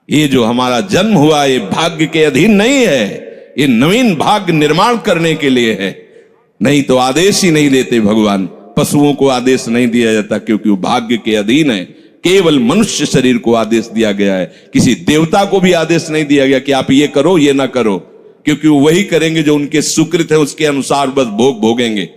ये जो हमारा जन्म हुआ ये भाग्य के अधीन नहीं है, ये नवीन भाग्य निर्माण करने के लिए है। नहीं तो आदेश ही नहीं देते भगवान। पशुओं को आदेश नहीं दिया जाता क्योंकि वो भाग्य के अधीन है। केवल मनुष्य शरीर को आदेश दिया गया है। किसी देवता को भी आदेश नहीं दिया गया कि आप ये करो ये ना करो, क्योंकि वो वही करेंगे जो उनके सुकृत है, उसके अनुसार बस भोग भोगेंगे।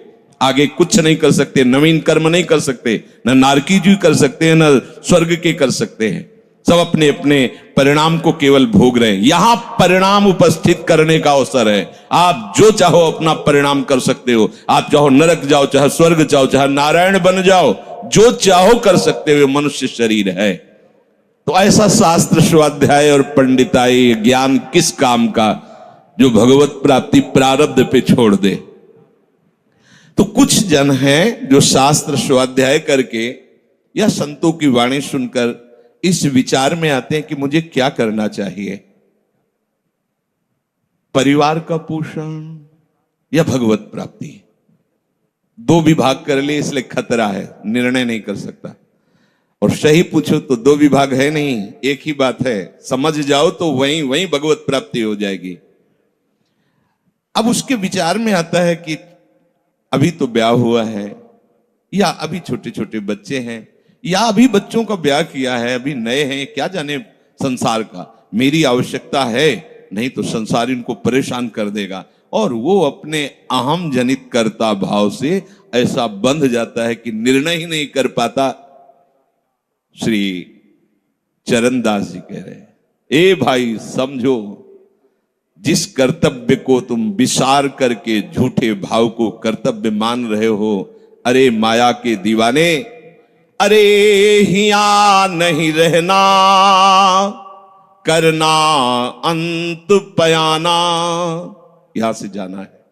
आगे कुछ नहीं कर सकते, नवीन कर्म नहीं कर सकते, न नारकी जी कर सकते हैं, न स्वर्ग के कर सकते हैं। सब अपने अपने परिणाम को केवल भोग रहे हैं। यहां परिणाम उपस्थित करने का अवसर है। आप जो चाहो अपना परिणाम कर सकते हो। आप चाहो नरक जाओ, चाहे स्वर्ग जाओ, चाहे नारायण बन जाओ, जो चाहो कर सकते हो। मनुष्य शरीर है तो ऐसा शास्त्र स्वाध्याय और पंडिताई ज्ञान किस काम का, जो भगवत प्राप्ति प्रारब्ध पे छोड़ दे। तो कुछ जन हैं जो शास्त्र स्वाध्याय करके या संतों की वाणी सुनकर इस विचार में आते हैं कि मुझे क्या करना चाहिए, परिवार का पोषण या भगवत प्राप्ति। दो विभाग कर लिए इसलिए खतरा है, निर्णय नहीं कर सकता। और सही पूछो तो दो विभाग है नहीं, एक ही बात है। समझ जाओ तो वहीं वहीं भगवत प्राप्ति हो जाएगी। अब उसके विचार में आता है कि अभी तो ब्याह हुआ है, या अभी छोटे छोटे बच्चे हैं, या अभी बच्चों का ब्याह किया है, अभी नए हैं, क्या जाने संसार का। मेरी आवश्यकता है, नहीं तो संसार इनको परेशान कर देगा। और वो अपने अहम जनित कर्ता भाव से ऐसा बंध जाता है कि निर्णय ही नहीं कर पाता। श्री चरणदास जी कह रहे हैं, ए भाई समझो, जिस कर्तव्य को तुम विसार करके झूठे भाव को कर्तव्य मान रहे हो, अरे माया के दीवाने, अरे हिया नहीं रहना, करना अंत पयाना। यहां से जाना है,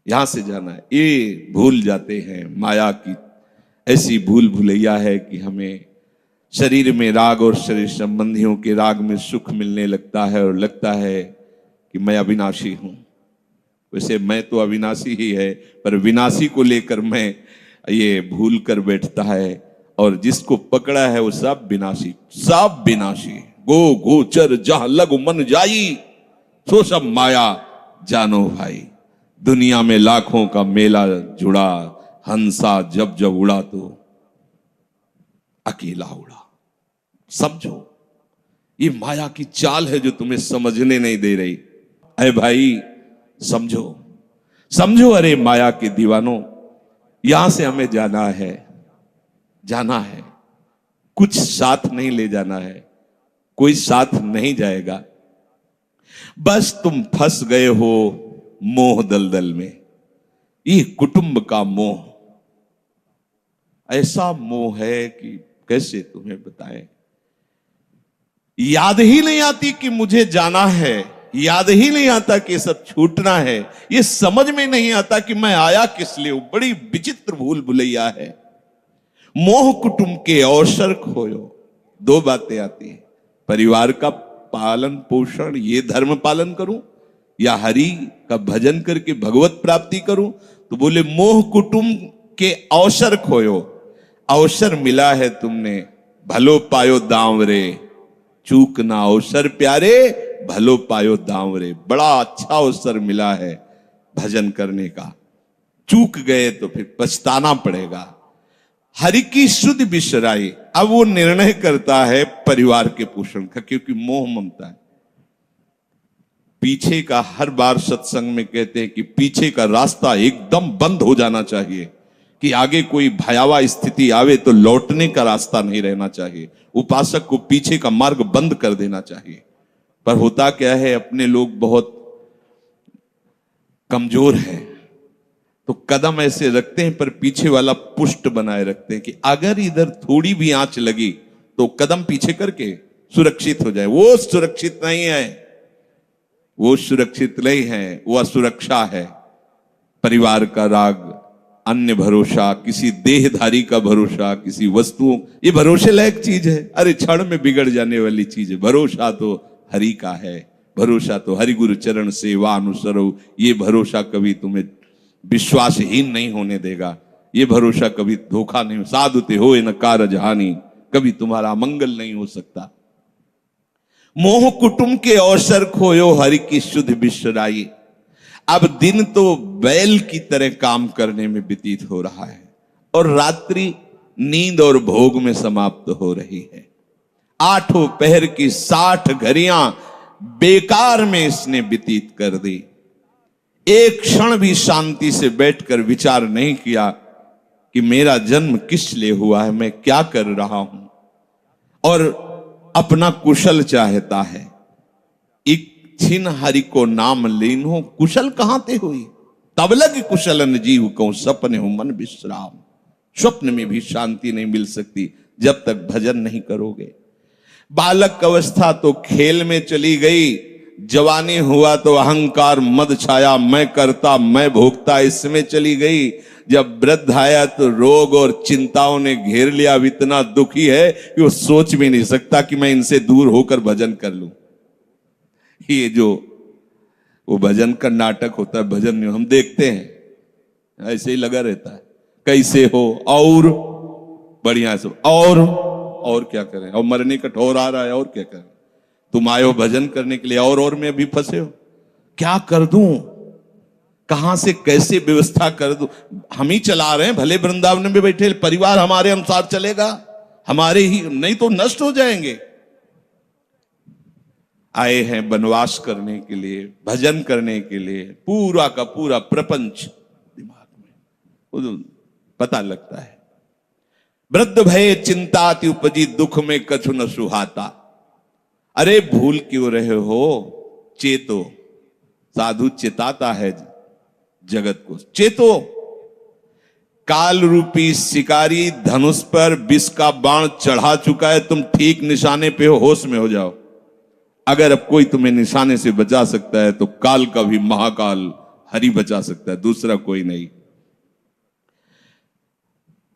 यहां से जाना है। ये भूल जाते हैं। माया की ऐसी भूल भुलैया है कि हमें शरीर में राग और शरीर संबंधियों के राग में सुख मिलने लगता है और लगता है कि मैं अविनाशी हूं। वैसे मैं तो अविनाशी ही है, पर विनाशी को लेकर मैं ये भूल कर बैठता है। और जिसको पकड़ा है वो सब विनाशी, सब विनाशी। गो गोचर जहां लग मन जाई, सो सब माया जानो भाई। दुनिया में लाखों का मेला जुड़ा, हंसा जब जब उड़ा तो अकेला उड़ा। समझो, ये माया की चाल है जो तुम्हें समझने नहीं दे रही। अरे भाई समझो, समझो, अरे माया के दीवानों, यहां से हमें जाना है, जाना है। कुछ साथ नहीं ले जाना है, कोई साथ नहीं जाएगा। बस तुम फंस गए हो मोह दलदल में। ये कुटुंब का मोह ऐसा मोह है कि कैसे तुम्हें बताएं। याद ही नहीं आती कि मुझे जाना है, याद ही नहीं आता कि सब छूटना है। ये समझ में नहीं आता कि मैं आया किस लिए। बड़ी विचित्र भूल भुलैया है। मोह कुटुंब के अवसर खोयो। दो बातें आती हैं, परिवार का पालन पोषण, ये धर्म पालन करूं, या हरि का भजन करके भगवत प्राप्ति करूं। तो बोले मोह कुटुंब के अवसर खोयो। अवसर मिला है तुमने, भलो पायो दांव रे, चूक ना अवसर प्यारे, भलो पायो दांव रे। बड़ा अच्छा अवसर मिला है भजन करने का, चूक गए तो फिर पछताना पड़ेगा। हरि की शुद्ध बिसराई। अब वो निर्णय करता है परिवार के पोषण का, क्योंकि मोह ममता है। पीछे का हर बार सत्संग में कहते हैं कि पीछे का रास्ता एकदम बंद हो जाना चाहिए, कि आगे कोई भयावह स्थिति आवे तो लौटने का रास्ता नहीं रहना चाहिए। उपासक को पीछे का मार्ग बंद कर देना चाहिए। पर होता क्या है, अपने लोग बहुत कमजोर हैं, तो कदम ऐसे रखते हैं पर पीछे वाला पुष्ट बनाए रखते हैं कि अगर इधर थोड़ी भी आंच लगी तो कदम पीछे करके सुरक्षित हो जाए। वो सुरक्षित नहीं है, वो सुरक्षित नहीं है, वो असुरक्षा है। परिवार का राग, अन्य भरोसा, किसी देहधारी का भरोसा, किसी वस्तुओं, ये भरोसे लायक चीज है। अरे क्षण में बिगड़ जाने वाली चीज है। भरोसा तो हरि का है, भरोसा तो हरि गुरु चरण सेवा अनुसरो। ये भरोसा कभी तुम्हें विश्वासहीन नहीं होने देगा। ये भरोसा कभी धोखा नहीं। साधुते हो न कारज हानि, कभी तुम्हारा मंगल नहीं हो सकता। मोह कुटुंब के अवसर खोयो हरि की शुद्ध विश्राई। अब दिन तो बैल की तरह काम करने में व्यतीत हो रहा है और रात्रि नींद और भोग में समाप्त हो रही है। आठों पहर की 60 घड़ियां बेकार में इसने व्यतीत कर दी। एक क्षण भी शांति से बैठकर विचार नहीं किया कि मेरा जन्म किस लिए हुआ है, मैं क्या कर रहा हूं, और अपना कुशल चाहता है। एक छिन हरि को नाम लीनो, कुशल कहां ते हुई, तब लग कुशलन जीव को सपने हो मन विश्राम। स्वप्न में भी शांति नहीं मिल सकती जब तक भजन नहीं करोगे। बालक अवस्था तो खेल में चली गई, जवानी हुआ तो अहंकार मद छाया, मैं करता मैं भोगता इसमें चली गई। जब वृद्ध आया तो रोग और चिंताओं ने घेर लिया। अब इतना दुखी है कि वो सोच भी नहीं सकता कि मैं इनसे दूर होकर भजन कर लूं। ये जो वो भजन का नाटक होता है, भजन नहीं हम देखते हैं, ऐसे ही लगा रहता है, कैसे हो और बढ़िया से, और क्या करें, और मरने का ठौर आ रहा है, और क्या करें, तुम आए हो भजन करने के लिए और में भी फंसे हो, क्या कर दूं, कहां से कैसे व्यवस्था कर दूं। हम ही चला रहे हैं, भले वृंदावन में बैठे परिवार हमारे अनुसार चलेगा, हमारे ही, नहीं तो नष्ट हो जाएंगे। आए हैं वनवास करने के लिए, भजन करने के लिए, पूरा का पूरा प्रपंच दिमाग में पता लगता है। वृद्ध भय चिंताति उपजी, दुख में कछु न सुहाता। अरे भूल क्यों रहे हो, चेतो। साधु चेताता है जगत को, चेतो। काल रूपी शिकारी धनुष पर विष का बाण चढ़ा चुका है, तुम ठीक निशाने पे हो, होश में हो जाओ। अगर अब कोई तुम्हें निशाने से बचा सकता है तो काल का भी महाकाल हरि बचा सकता है, दूसरा कोई नहीं।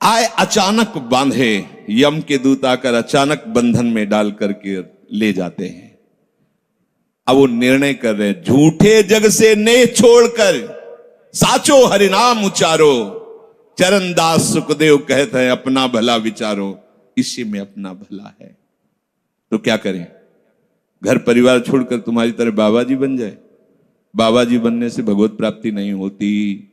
आए अचानक बांधे, यम के दूत आकर अचानक बंधन में डाल करके ले जाते हैं। अब वो निर्णय कर रहे हैं, झूठे जग से नेह छोड़कर साचो हरिनाम उचारो। चरणदास सुखदेव कहते हैं अपना भला विचारो, इसी में अपना भला है। तो क्या करें, घर परिवार छोड़कर तुम्हारी तरह बाबा जी बन जाए। बाबा जी बनने से भगवत प्राप्ति नहीं होती।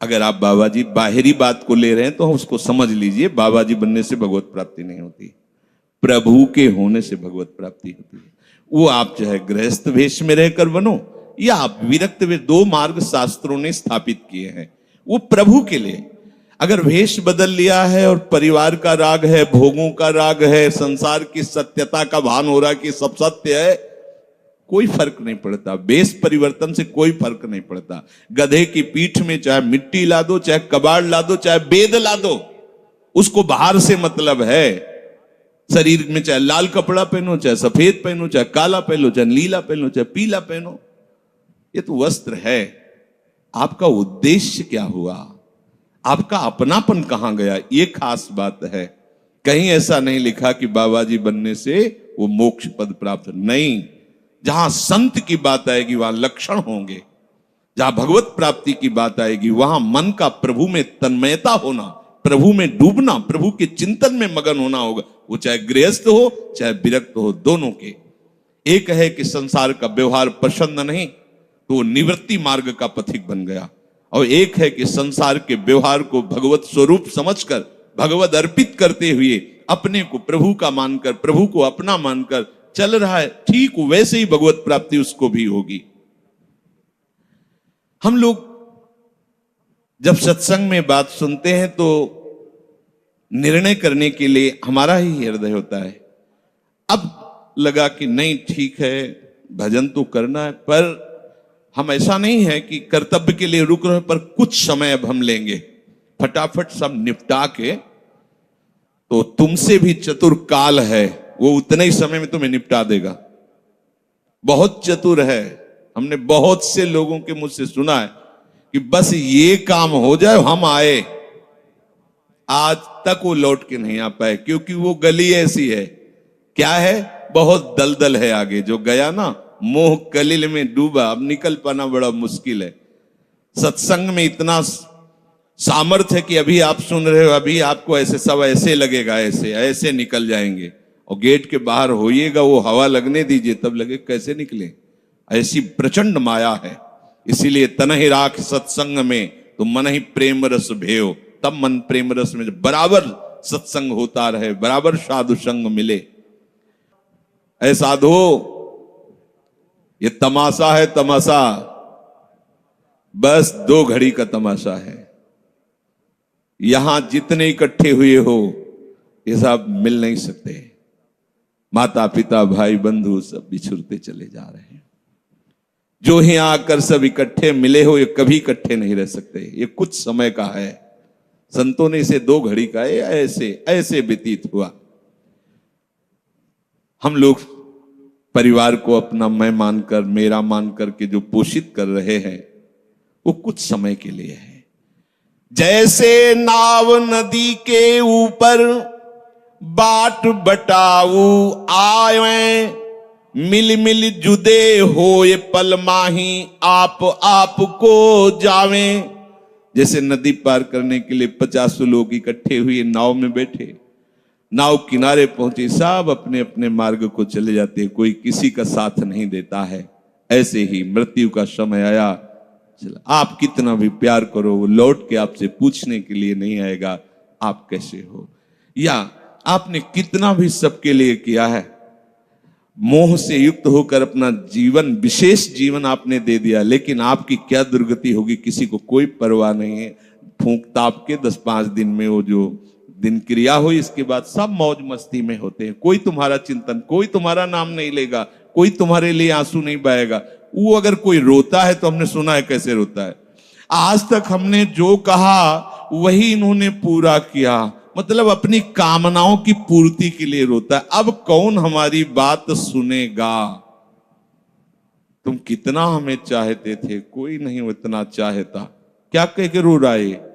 अगर आप बाबा जी बाहरी बात को ले रहे हैं तो उसको समझ लीजिए, बाबा जी बनने से भगवत प्राप्ति नहीं होती, प्रभु के होने से भगवत प्राप्ति होती है। वो आप चाहे गृहस्थ वेश में रहकर बनो या आप विरक्त वेश, 2 मार्ग शास्त्रों ने स्थापित किए हैं, वो प्रभु के लिए। अगर वेश बदल लिया है और परिवार का राग है, भोगों का राग है, संसार की सत्यता का भान हो रहा है कि सब सत्य है, कोई फर्क नहीं पड़ता। वेश परिवर्तन से कोई फर्क नहीं पड़ता। गधे की पीठ में चाहे मिट्टी ला दो, चाहे कबाड़ ला दो, चाहे बेद ला दो, उसको बाहर से मतलब है। शरीर में चाहे लाल कपड़ा पहनो, चाहे सफेद पहनो, चाहे काला पहनो, चाहे नीला पहनो, चाहे पीला पहनो, ये तो वस्त्र है। आपका उद्देश्य क्या हुआ, आपका अपनापन कहां गया, ये खास बात है। कहीं ऐसा नहीं लिखा कि बाबा जी बनने से वो मोक्ष पद प्राप्त, नहीं। जहां संत की बात आएगी वहां लक्षण होंगे, जहां भगवत प्राप्ति की बात आएगी वहां मन का प्रभु में तन्मयता होना, प्रभु में डूबना, प्रभु के चिंतन में मगन होना होगा। वो चाहे गृहस्थ हो चाहे विरक्त हो, दोनों के। एक है कि संसार का व्यवहार पसंद नहीं तो वो निवृत्ति मार्ग का पथिक बन गया, और एक है कि संसार के व्यवहार को भगवत स्वरूप समझकर, भगवत अर्पित करते हुए अपने को प्रभु का मानकर, प्रभु को अपना मानकर चल रहा है, ठीक वैसे ही भगवत प्राप्ति उसको भी होगी। हम लोग जब सत्संग में बात सुनते हैं तो निर्णय करने के लिए हमारा ही हृदय होता है। अब लगा कि नहीं ठीक है, भजन तो करना है, पर हम ऐसा नहीं है कि कर्तव्य के लिए रुक रहे, पर कुछ समय अब हम लेंगे, फटाफट सब निपटा के। तो तुमसे भी चतुर काल है, वो उतने ही समय में तुम्हें निपटा देगा। बहुत चतुर है। हमने बहुत से लोगों के मुझसे सुना है कि बस ये काम हो जाए हम आए, आज तक वो लौट के नहीं आ पाए, क्योंकि वो गली ऐसी है, क्या है, बहुत दलदल है आगे। जो गया ना मोह कलिल में डूबा, अब निकल पाना बड़ा मुश्किल है। सत्संग में इतना सामर्थ्य है कि अभी आप सुन रहे हो, अभी आपको ऐसे सब ऐसे लगेगा, ऐसे ऐसे निकल जाएंगे, और गेट के बाहर होइएगा, वो हवा लगने दीजिए, तब लगे कैसे निकले। ऐसी प्रचंड माया है। इसीलिए तनहि राख सत्संग में तो मन ही प्रेम रस भेयो, तब मन प्रेम रस में बराबर सत्संग होता रहे, बराबर साधु संग मिले। ऐ साधु, ये तमाशा है, तमाशा बस 2 घड़ी का तमाशा है। यहां जितने इकट्ठे हुए हो ये सब मिल नहीं सकते। माता पिता भाई बंधु सब बिछुड़ते चले जा रहे हैं। जो ही आकर सब इकट्ठे मिले हो, ये कभी इकट्ठे नहीं रह सकते। ये कुछ समय का है। संतों ने इसे 2 घड़ी का ऐसे ऐसे व्यतीत हुआ। हम लोग परिवार को अपना मैं मानकर, मेरा मानकर के जो पोषित कर रहे हैं, वो कुछ समय के लिए है। जैसे नाव नदी के ऊपर बाट बटाऊ आए, मिल मिल जुदे होए पल माही आप को जावे। जैसे नदी पार करने के लिए 50 लोग इकट्ठे हुए नाव में बैठे, नाव किनारे पहुंची, सब अपने अपने मार्ग को चले जाते, कोई किसी का साथ नहीं देता है। ऐसे ही मृत्यु का समय आया, चला आप कितना भी प्यार करो, वो लौट के आपसे पूछने के लिए नहीं आएगा आप कैसे हो। या आपने कितना भी सबके लिए किया है, मोह से युक्त होकर अपना जीवन, विशेष जीवन आपने दे दिया, लेकिन आपकी क्या दुर्गति होगी किसी को कोई परवाह नहीं है। फूंक ताप के 10-5 दिन में वो जो दिन क्रिया हुई, इसके बाद सब मौज मस्ती में होते हैं। कोई तुम्हारा चिंतन, कोई तुम्हारा नाम नहीं लेगा, कोई तुम्हारे लिए आंसू नहीं बहाएगा। वो अगर कोई रोता है तो हमने सुना है कैसे रोता है। आज तक हमने जो कहा वही इन्होंने पूरा किया, मतलब अपनी कामनाओं की पूर्ति के लिए रोता है। अब कौन हमारी बात सुनेगा। तुम कितना हमें चाहते थे, कोई नहीं उतना चाहता। क्या कह के रो रहा है,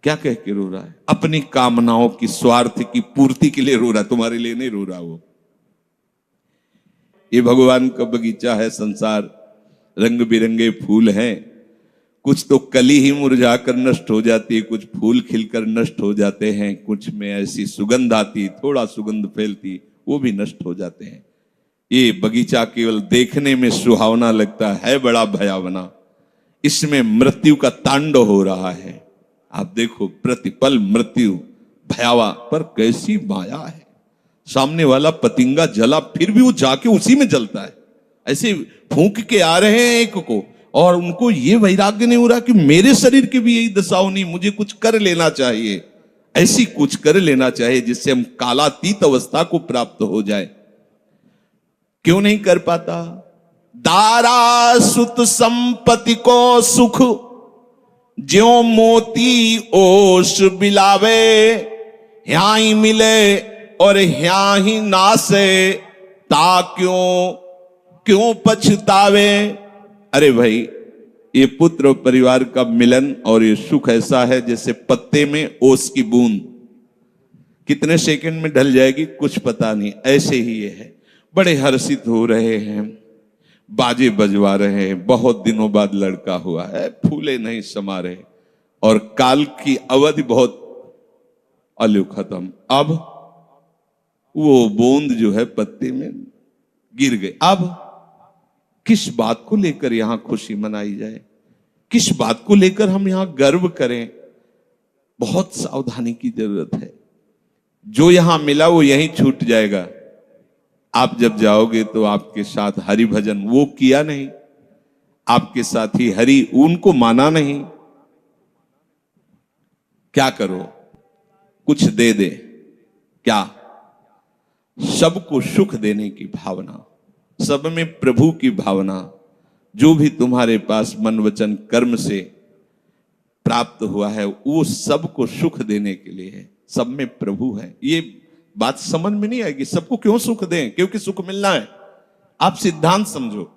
क्या कह के रो रहा है? अपनी कामनाओं की, स्वार्थ की पूर्ति के लिए रो रहा है, तुम्हारे लिए नहीं रो रहा। वो ये भगवान का बगीचा है संसार, रंग बिरंगे फूल हैं। कुछ तो कली ही मुरझाकर नष्ट हो जाती है, कुछ फूल खिलकर नष्ट हो जाते हैं, कुछ में ऐसी सुगंध आती, थोड़ा सुगंध फैलती, वो भी नष्ट हो जाते हैं। ये बगीचा केवल देखने में सुहावना लगता है बड़ा भयावना। इसमें मृत्यु का तांडव हो रहा है। आप देखो, प्रतिपल मृत्यु भयावा, पर कैसी माया है। सामने वाला पतिंगा जला, फिर भी वो जाके उसी में जलता है। ऐसे फूंक के आ रहे हैं एक को, और उनको ये वैराग्य नहीं हो रहा कि मेरे शरीर की भी यही दशा होनी, मुझे कुछ कर लेना चाहिए। ऐसी कुछ कर लेना चाहिए जिससे हम कालातीत अवस्था को प्राप्त हो जाए। क्यों नहीं कर पाता? दारा सुत संपत्ति को सुख, ज्यों मोती ओस बिलावे, यहाँ ही मिले और यहाँ ही नासे, ता क्यों पछतावे। अरे भाई, ये पुत्र और परिवार का मिलन और ये सुख ऐसा है जैसे पत्ते में ओस की बूंद, कितने सेकंड में ढल जाएगी कुछ पता नहीं। ऐसे ही ये है। बड़े हर्षित हो रहे हैं, बाजे बजवा रहे हैं, बहुत दिनों बाद लड़का हुआ है, फूले नहीं समा रहे, और काल की अवधि बहुत अलू खत्म। अब वो बूंद जो है पत्ते में गिर गई। अब किस बात को लेकर यहां खुशी मनाई जाए, किस बात को लेकर हम यहां गर्व करें? बहुत सावधानी की जरूरत है। जो यहां मिला वो यहीं छूट जाएगा। आप जब जाओगे तो आपके साथ हरि भजन वो किया नहीं, आपके साथ ही हरि उनको माना नहीं। क्या करो? कुछ दे दे, क्या? सबको सुख देने की भावना, सब में प्रभु की भावना, जो भी तुम्हारे पास मन वचन कर्म से प्राप्त हुआ है वो सबको सुख देने के लिए है। सब में प्रभु है। ये बात समझ में नहीं आएगी, सबको क्यों सुख दें? क्योंकि सुख मिलना है। आप सिद्धांत समझो,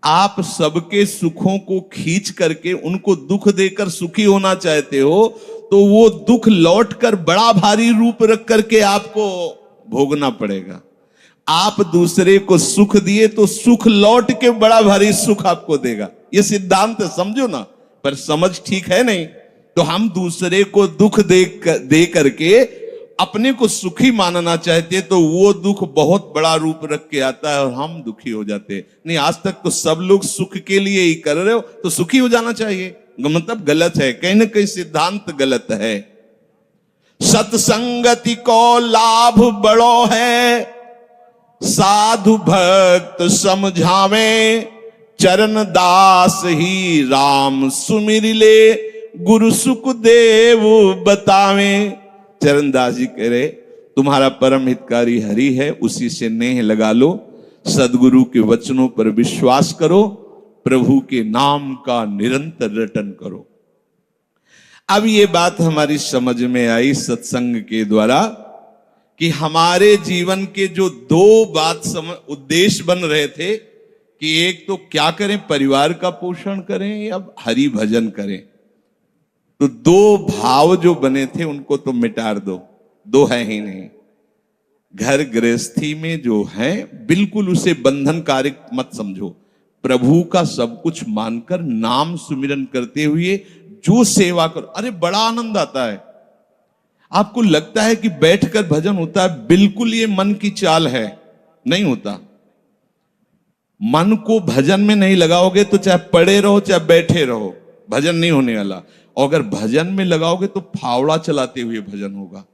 आप सबके सुखों को खींच करके उनको दुख देकर सुखी होना चाहते हो, तो वो दुख लौटकर बड़ा भारी रूप रख करके आपको भोगना पड़ेगा। आप दूसरे को सुख दिए तो सुख लौट के बड़ा भारी सुख आपको देगा। ये सिद्धांत समझो ना, पर समझ ठीक है नहीं। तो हम दूसरे को दुख दे करके अपने को सुखी मानना चाहते तो वो दुख बहुत बड़ा रूप रख के आता है और हम दुखी हो जाते हैं। नहीं, आज तक तो सब लोग सुख के लिए ही कर रहे हो, तो सुखी हो जाना चाहिए। मतलब गलत है, कहीं ना कहीं सिद्धांत गलत है। सत्संगति को लाभ बड़ो है, साधु भक्त समझावे, चरण दास ही राम सुमिर ले, गुरु सुखदेव बतावे। चरणदास जी कह रहे तुम्हारा परम हितकारी हरि है, उसी से नेह लगा लो, सदगुरु के वचनों पर विश्वास करो, प्रभु के नाम का निरंतर रटन करो। अब ये बात हमारी समझ में आई सत्संग के द्वारा कि हमारे जीवन के जो दो उद्देश्य बन रहे थे कि एक तो क्या करें, परिवार का पोषण करें या हरि भजन करें, तो दो भाव जो बने थे उनको तो मिटार दो, दो है ही नहीं। घर गृहस्थी में जो है बिल्कुल उसे बंधनकारी मत समझो, प्रभु का सब कुछ मानकर नाम सुमिरन करते हुए जो सेवा करो। अरे बड़ा आनंद आता है। आपको लगता है कि बैठकर भजन होता है, बिल्कुल ये मन की चाल है, नहीं होता। मन को भजन में नहीं लगाओगे तो चाहे पड़े रहो चाहे बैठे रहो, भजन नहीं होने वाला। और अगर भजन में लगाओगे तो फावड़ा चलाते हुए भजन होगा।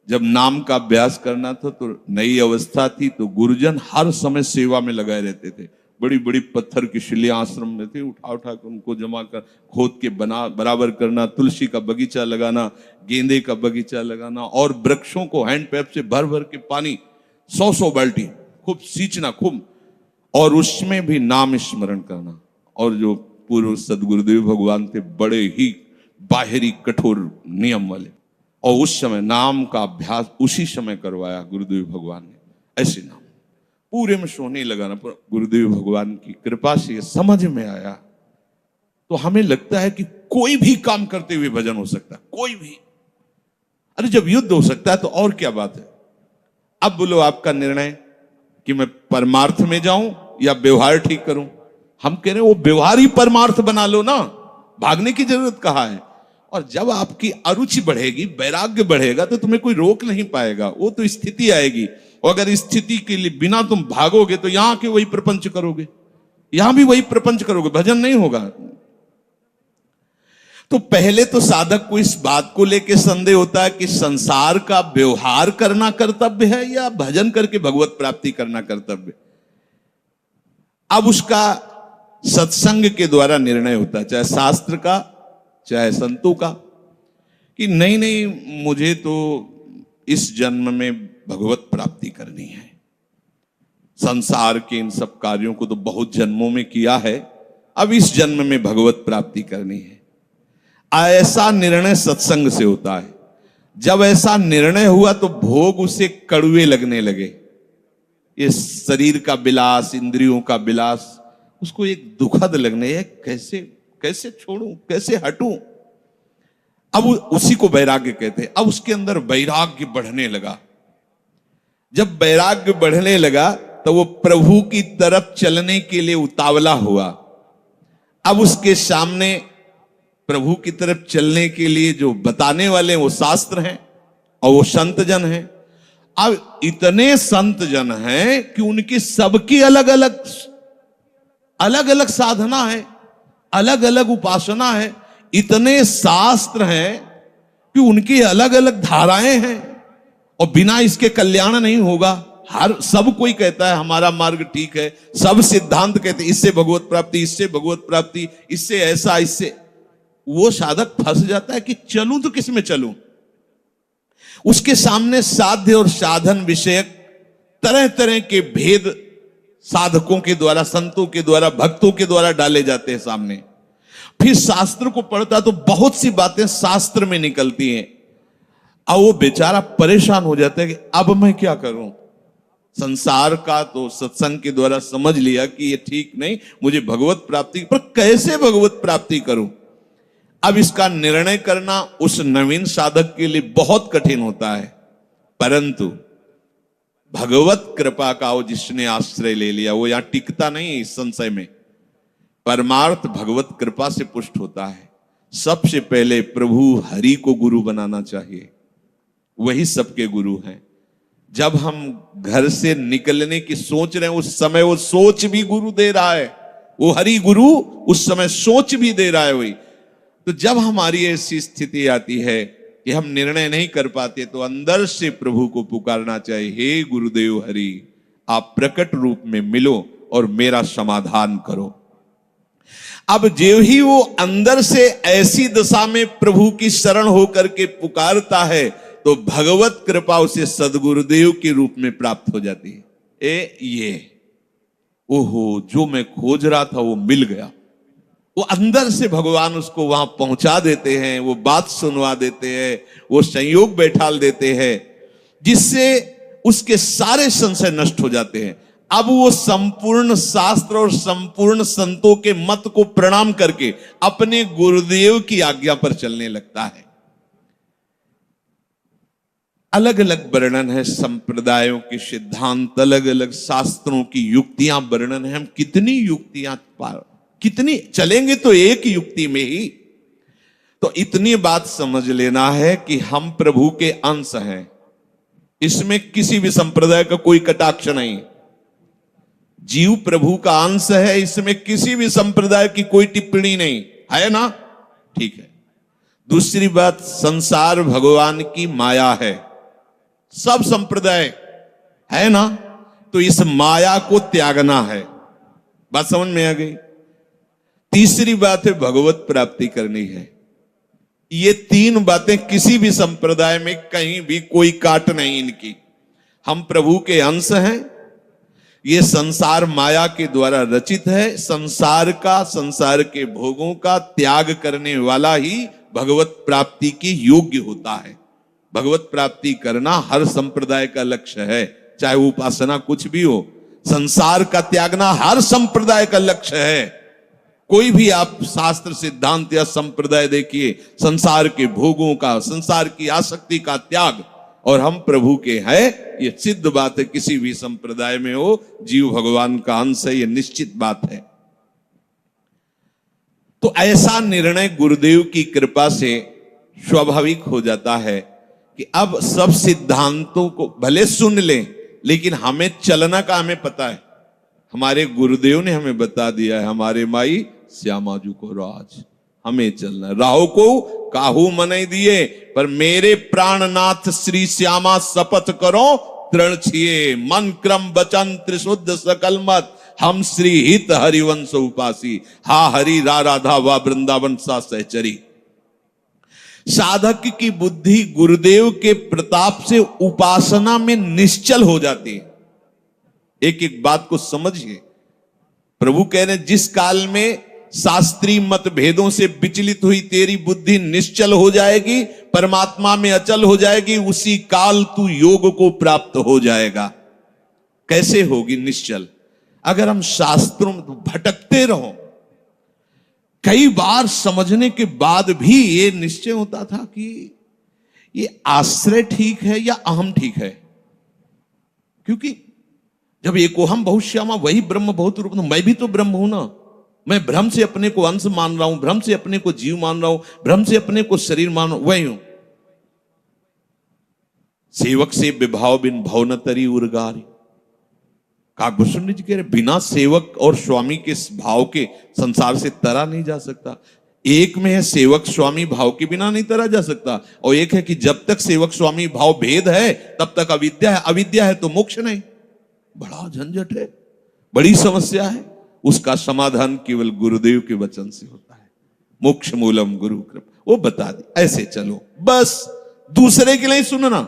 जब नाम का अभ्यास करना था तो नई अवस्था थी, तो गुरुजन हर समय सेवा में लगाए रहते थे। बड़ी बड़ी पत्थर की शिलियां आश्रम में थी, उठा उठा कर उनको जमा कर खोद के बना बराबर करना, तुलसी का बगीचा लगाना, गेंदे का बगीचा लगाना, और वृक्षों को हैंड पैप से भर भर के पानी 100 बाल्टी खूब सींचना खूब, और उसमें भी नाम स्मरण करना। और जो पूर्व सदगुरुदेव भगवान थे बड़े ही बाहरी कठोर नियम वाले, और उस समय नाम का अभ्यास उसी समय करवाया गुरुदेव भगवान ने। ऐसे नाम पूरे में सोने लगाना, गुरुदेव भगवान की कृपा से ये समझ में आया। तो हमें लगता है कि कोई भी काम करते हुए भजन हो सकता है, कोई भी। अरे जब युद्ध हो सकता है तो और क्या बात है। अब बोलो आपका निर्णय कि मैं परमार्थ में जाऊं या व्यवहार ठीक करूं। हम कह रहे हैं वो व्यवहार ही परमार्थ बना लो ना, भागने की जरूरत कहाँ है। और जब आपकी अरुचि बढ़ेगी, वैराग्य बढ़ेगा, तो तुम्हें कोई रोक नहीं पाएगा। वो तो स्थिति आएगी, और अगर स्थिति के लिए बिना तुम भागोगे तो यहां के वही प्रपंच करोगे, यहां भी वही प्रपंच करोगे, भजन नहीं होगा। तो पहले तो साधक को इस बात को लेकर संदेह होता है कि संसार का व्यवहार करना कर्तव्य है या भजन करके भगवत प्राप्ति करना कर्तव्य। अब उसका सत्संग के द्वारा निर्णय होता है, चाहे शास्त्र का चाहे संतों का, कि नहीं नहीं मुझे तो इस जन्म में भगवत प्राप्ति करनी है। संसार के इन सब कार्यों को तो बहुत जन्मों में किया है, अब इस जन्म में भगवत प्राप्ति करनी है। ऐसा निर्णय सत्संग से होता है। जब ऐसा निर्णय हुआ तो भोग उसे कड़वे लगने लगे। ये शरीर का विलास, इंद्रियों का विलास उसको एक दुखद लगने, कैसे कैसे छोड़ूं, कैसे हटूं। अब उसी को वैराग्य कहते हैं। अब उसके अंदर वैराग्य बढ़ने लगा। जब वैराग्य बढ़ने लगा तो वो प्रभु की तरफ चलने के लिए उतावला हुआ। अब उसके सामने प्रभु की तरफ चलने के लिए जो बताने वाले वो शास्त्र हैं और वो संत जन हैं। अब इतने संत जन हैं कि उनकी सबकी अलग अलग साधना है, अलग अलग उपासना है। इतने शास्त्र हैं कि उनकी अलग अलग धाराएं हैं, और बिना इसके कल्याण नहीं होगा। सब कोई कहता है हमारा मार्ग ठीक है, सब सिद्धांत कहते हैं इससे भगवत प्राप्ति, इससे भगवत प्राप्ति, इससे ऐसा, इससे। वो साधक फंस जाता है कि चलूं तो किस में चलूं। उसके सामने साध्य और साधन विषयक तरह तरह के भेद साधकों के द्वारा, संतों के द्वारा, भक्तों के द्वारा डाले जाते हैं सामने। फिर शास्त्र को पढ़ता तो बहुत सी बातें शास्त्र में निकलती हैं, और वो बेचारा परेशान हो जाता है कि अब मैं क्या करूं। संसार का तो सत्संग के द्वारा समझ लिया कि ये ठीक नहीं, मुझे भगवत प्राप्ति, पर कैसे भगवत प्राप्ति करूं। अब इसका निर्णय करना उस नवीन साधक के लिए बहुत कठिन होता है। परंतु भगवत कृपा का वो जिसने आश्रय ले लिया वो यहां टिकता नहीं इस संशय में। परमार्थ भगवत कृपा से पुष्ट होता है। सबसे पहले प्रभु हरि को गुरु बनाना चाहिए। वही सबके गुरु हैं। जब हम घर से निकलने की सोच रहे हैं उस समय वो सोच भी गुरु दे रहा है, वो हरि गुरु उस समय सोच भी दे रहा है वही। तो जब हमारी ऐसी स्थिति आती है कि हम निर्णय नहीं कर पाते तो अंदर से प्रभु को पुकारना चाहिए, हे गुरुदेव हरि, आप प्रकट रूप में मिलो और मेरा समाधान करो। अब जो ही वो अंदर से ऐसी दशा में प्रभु की शरण होकर के पुकारता है तो भगवत कृपा उसे सदगुरुदेव के रूप में प्राप्त हो जाती है। ये ओहो, जो मैं खोज रहा था वो मिल गया। वो अंदर से भगवान उसको वहां पहुंचा देते हैं, वो बात सुनवा देते हैं, वो संयोग बैठाल देते हैं, जिससे उसके सारे संशय नष्ट हो जाते हैं। अब वो संपूर्ण शास्त्र और संपूर्ण संतों के मत को प्रणाम करके अपने गुरुदेव की आज्ञा पर चलने लगता है। अलग अलग वर्णन है संप्रदायों के सिद्धांत, अलग अलग शास्त्रों की युक्तियां वर्णन है। हम कितनी युक्तियां कितनी चलेंगे तो एक युक्ति में ही। तो इतनी बात समझ लेना है कि हम प्रभु के अंश हैं, इसमें किसी भी संप्रदाय का कोई कटाक्ष नहीं। जीव प्रभु का अंश है, इसमें किसी भी संप्रदाय की कोई टिप्पणी नहीं है ना, ठीक है। दूसरी बात, संसार भगवान की माया है, सब संप्रदाय है ना, तो इस माया को त्यागना है। बात समझ में आ गई। तीसरी बात है भगवत प्राप्ति करनी है। ये तीन बातें किसी भी संप्रदाय में कहीं भी कोई काट नहीं इनकी। हम प्रभु के अंश हैं, ये संसार माया के द्वारा रचित है। संसार का, संसार के भोगों का त्याग करने वाला ही भगवत प्राप्ति के योग्य होता है। भगवत प्राप्ति करना हर संप्रदाय का लक्ष्य है, चाहे उपासना कुछ भी हो। संसार का त्यागना हर संप्रदाय का लक्ष्य है। कोई भी आप शास्त्र सिद्धांत या संप्रदाय देखिए, संसार के भोगों का, संसार की आसक्ति का त्याग, और हम प्रभु के हैं, ये सिद्ध बात है। किसी भी संप्रदाय में हो, जीव भगवान का अंश है, ये निश्चित बात है। तो ऐसा निर्णय गुरुदेव की कृपा से स्वाभाविक हो जाता है कि अब सब सिद्धांतों को भले सुन लें, लेकिन हमें चलना का हमें पता है। हमारे गुरुदेव ने हमें बता दिया है, हमारे माई श्यामाजू को राज, हमें चलना। राहो को काहू मनाई दिए, पर मेरे प्राणनाथ श्री श्यामा शपथ करो तृण छिए, मन क्रम वचन त्रिशुद्ध सकल मत, हम श्री हित हरिवंश उपासी, हा हरि रा राधा वा वृंदावन सा सहचरी। साधक की बुद्धि गुरुदेव के प्रताप से उपासना में निश्चल हो जाती है। एक एक बात को समझिए। प्रभु कह रहे, जिस काल में शास्त्रीय मत भेदों से विचलित हुई तेरी बुद्धि निश्चल हो जाएगी, परमात्मा में अचल हो जाएगी, उसी काल तू योग को प्राप्त हो जाएगा। कैसे होगी निश्चल? अगर हम शास्त्रों में भटकते रहो, कई बार समझने के बाद भी ये निश्चय होता था कि ये आश्रय ठीक है या अहम ठीक है। क्योंकि जब एको हम बहुत श्यामा वही ब्रह्म बहुत रूप, मैं भी तो ब्रह्म हूं ना। मैं भ्रम से अपने को अंश मान रहा हूं, भ्रम से अपने को जीव मान रहा हूं, भ्रम से अपने को शरीर मान रहा हूं, वही हूं। सेवक से विभाव बिन भव न तरी उर्गारी। काकभूषण जी कह रहे, बिना सेवक और स्वामी के भाव के संसार से तरा नहीं जा सकता। एक में है सेवक स्वामी भाव के बिना नहीं तरा जा सकता, और एक है कि जब तक सेवक स्वामी भाव भेद है तब तक अविद्या है, अविद्या है तो मोक्ष नहीं। बड़ा झंझट है, बड़ी समस्या है। उसका समाधान केवल गुरुदेव के वचन से होता है। मोक्ष मूलम गुरु कृपा, वो बता दी, ऐसे चलो बस। दूसरे के लिए सुनना,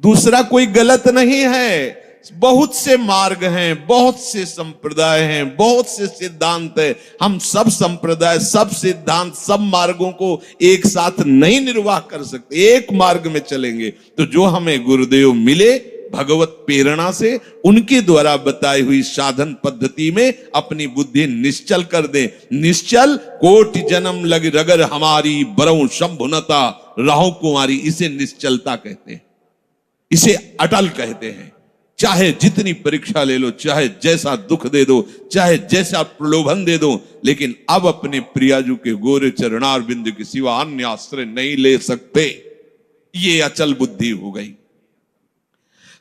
दूसरा कोई गलत नहीं है। बहुत से मार्ग हैं, बहुत से संप्रदाय हैं, बहुत से सिद्धांत है। हम सब संप्रदाय, सब सिद्धांत, सब मार्गों को एक साथ नहीं निर्वाह कर सकते। एक मार्ग में चलेंगे तो जो हमें गुरुदेव मिले भगवत प्रेरणा से, उनके द्वारा बताई हुई साधन पद्धति में अपनी बुद्धि निश्चल कर दे। निश्चल कोटि जन्म लग रगर हमारी, बरऊ शंभुनता राहु कुमारी, इसे निश्चलता कहते हैं, इसे अटल कहते हैं। चाहे जितनी परीक्षा ले लो, चाहे जैसा दुख दे दो, चाहे जैसा प्रलोभन दे दो, लेकिन अब अपने प्रियाजू के गोरे चरणार बिंदु के सिवा अन्य आश्रय नहीं ले सकते। ये अचल बुद्धि हो गई।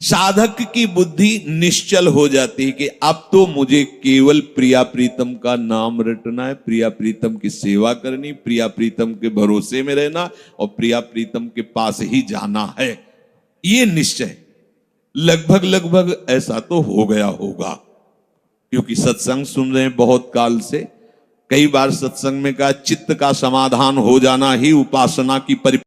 साधक की बुद्धि निश्चल हो जाती है कि अब तो मुझे केवल प्रिया प्रीतम का नाम रटना है, प्रिया प्रीतम की सेवा करनी, प्रिया प्रीतम के भरोसे में रहना और प्रिया प्रीतम के पास ही जाना है। ये निश्चय लगभग लगभग ऐसा तो हो गया होगा, क्योंकि सत्संग सुन रहे हैं बहुत काल से। कई बार सत्संग में कहा चित्त का समाधान हो जाना ही उपासना की